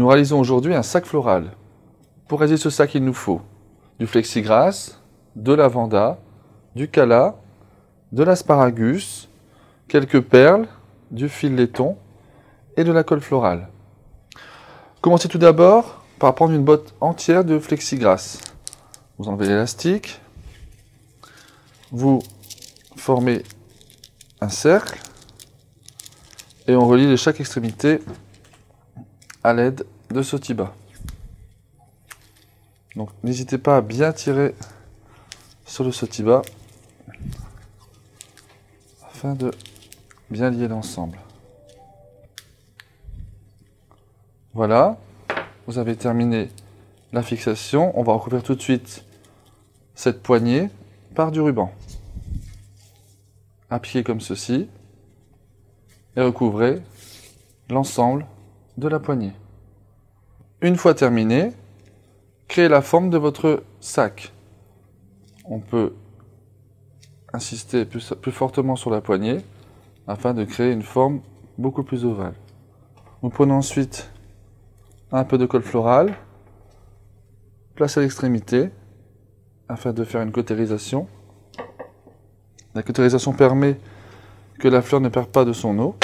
Nous réalisons aujourd'hui un sac floral. Pour réaliser ce sac, il nous faut du flexigras, de lavanda, du cala, de l'asparagus, quelques perles, du fil laiton et de la colle florale. Commencez tout d'abord par prendre une botte entière de flexigras. Vous enlevez l'élastique, vous formez un cercle et on relie chaque extrémité à l'aide de ce tiba. Donc n'hésitez pas à bien tirer sur le sotiba afin de bien lier l'ensemble. Voilà, vous avez terminé la fixation. On va recouvrir tout de suite cette poignée par du ruban. Appliquez comme ceci et recouvrez l'ensemble de la poignée. Une fois terminé, créez la forme de votre sac. On peut insister plus fortement sur la poignée afin de créer une forme beaucoup plus ovale. Nous prenons ensuite un peu de colle florale, place à l'extrémité afin de faire une cautérisation. La cautérisation permet que la fleur ne perde pas de son eau.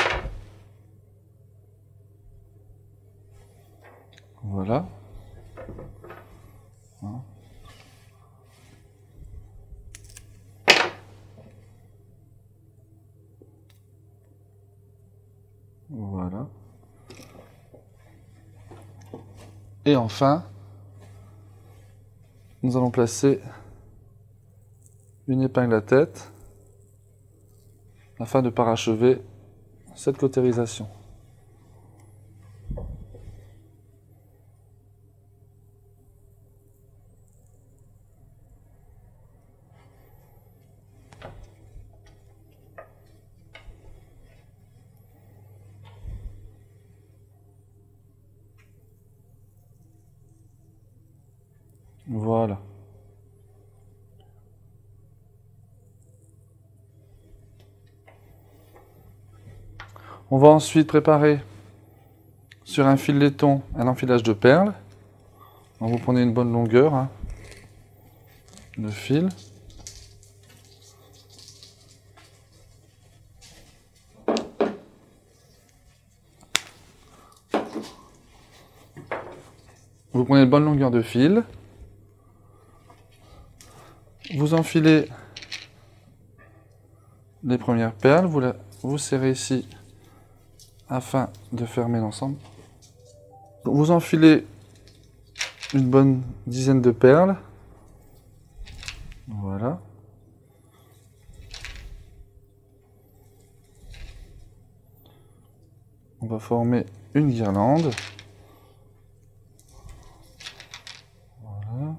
Voilà. Voilà. Et enfin, nous allons placer une épingle à tête afin de parachever cette cautérisation. Voilà. On va ensuite préparer sur un fil laiton un enfilage de perles. Donc vous prenez une bonne longueur de fil. Vous prenez une bonne longueur de fil. Vous enfilez les premières perles, vous serrez ici afin de fermer l'ensemble. Vous enfilez une bonne dizaine de perles. Voilà. On va former une guirlande. Voilà.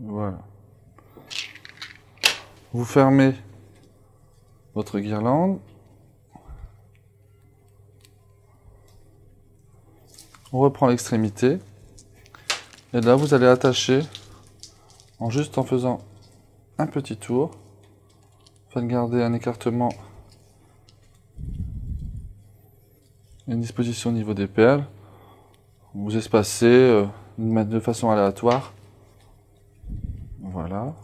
Voilà. Vous fermez votre guirlande. On reprend l'extrémité. Et là, vous allez attacher en faisant un petit tour afin de garder un écartement, une disposition au niveau des perles. Vous espacez de façon aléatoire. Voilà.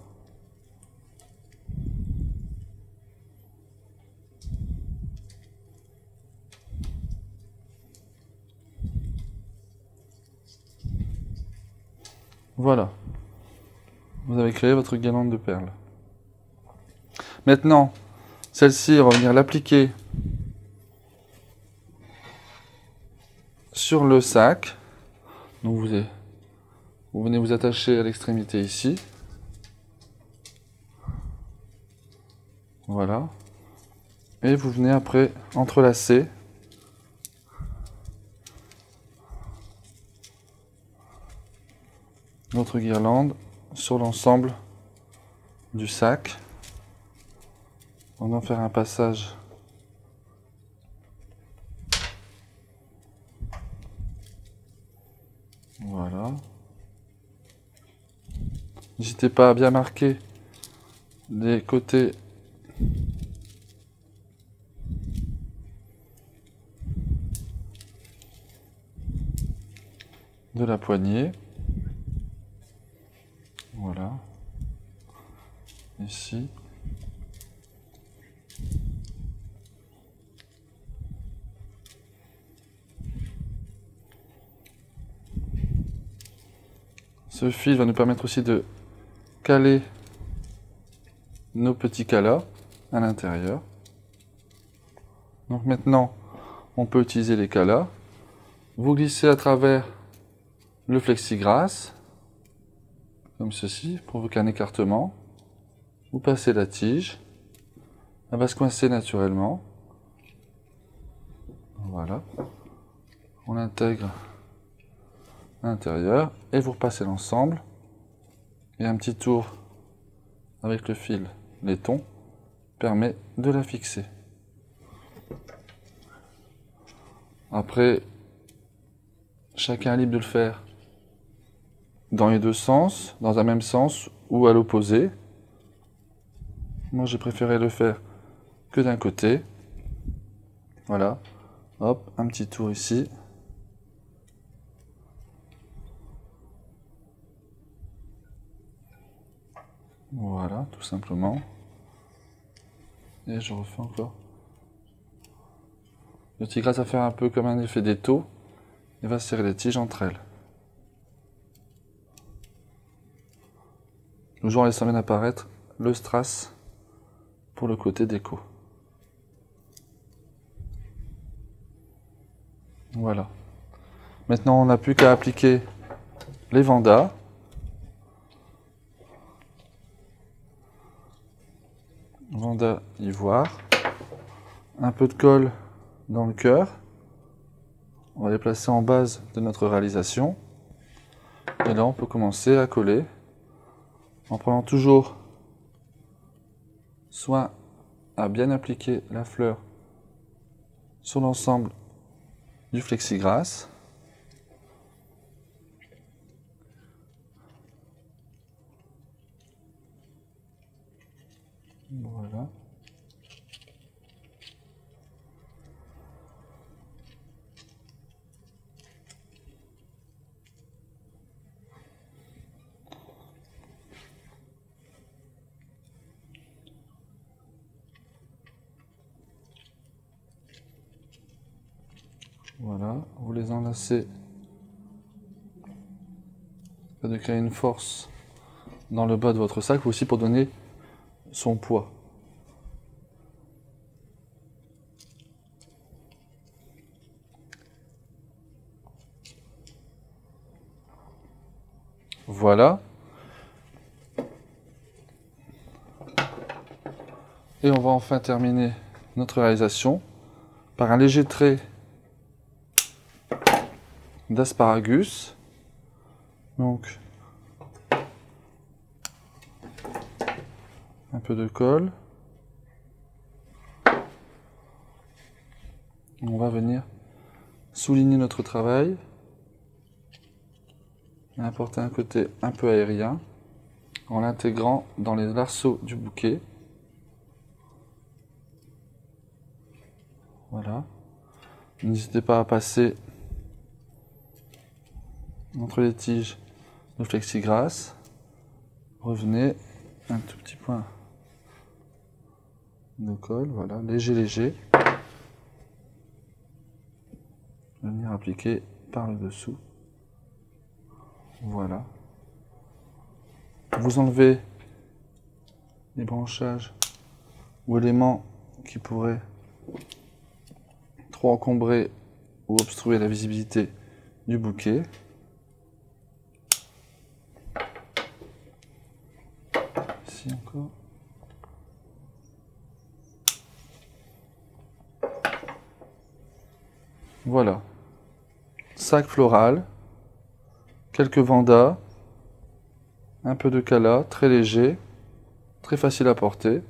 Voilà. Vous avez créé votre guirlande de perles. Maintenant, celle-ci, on va venir l'appliquer sur le sac. Donc vous venez vous attacher à l'extrémité ici. Voilà. Et vous venez après entrelacer notre guirlande sur l'ensemble du sac. On va en faire un passage voilà. N'hésitez pas à bien marquer les côtés de la poignée. Voilà. Ici. Ce fil va nous permettre aussi de caler nos petits calas à l'intérieur. Donc maintenant, on peut utiliser les calas. Vous glissez à travers le flexigras, comme ceci, pour provoquer un écartement. Vous passez la tige. Elle va se coincer naturellement. Voilà. On l'intègre à l'intérieur et vous repassez l'ensemble. Et un petit tour avec le fil laiton permet de la fixer. Après, chacun est libre de le faire dans les deux sens, dans un même sens ou à l'opposé. Moi, j'ai préféré le faire que d'un côté. Voilà. Hop, un petit tour ici. Voilà, tout simplement. Et je refais encore. Le tigras va faire un peu comme un effet d'étau. Il va serrer les tiges entre elles. Toujours en laissant bien apparaître le strass pour le côté déco. Voilà. Maintenant, on n'a plus qu'à appliquer les vendas. Venda ivoire. Un peu de colle dans le cœur. On va les placer en base de notre réalisation. Et là, on peut commencer à coller en prenant toujours soin à bien appliquer la fleur sur l'ensemble du flexigras. Voilà. Voilà, vous les enlacez afin de créer une force dans le bas de votre sac, aussi pour donner son poids. Voilà. Et on va enfin terminer notre réalisation par un léger trait d'asparagus. Donc, un peu de colle. On va venir souligner notre travail et apporter un côté un peu aérien en l'intégrant dans les arceaux du bouquet. Voilà. N'hésitez pas à passer entre les tiges de flexigras. Revenez, un tout petit point de colle, voilà, léger, léger. Venir appliquer par le dessous. Voilà. Vous enlevez les branchages ou éléments qui pourraient trop encombrer ou obstruer la visibilité du bouquet. Ici encore. Voilà. Sac floral, quelques vendas, un peu de cala, très léger, très facile à porter.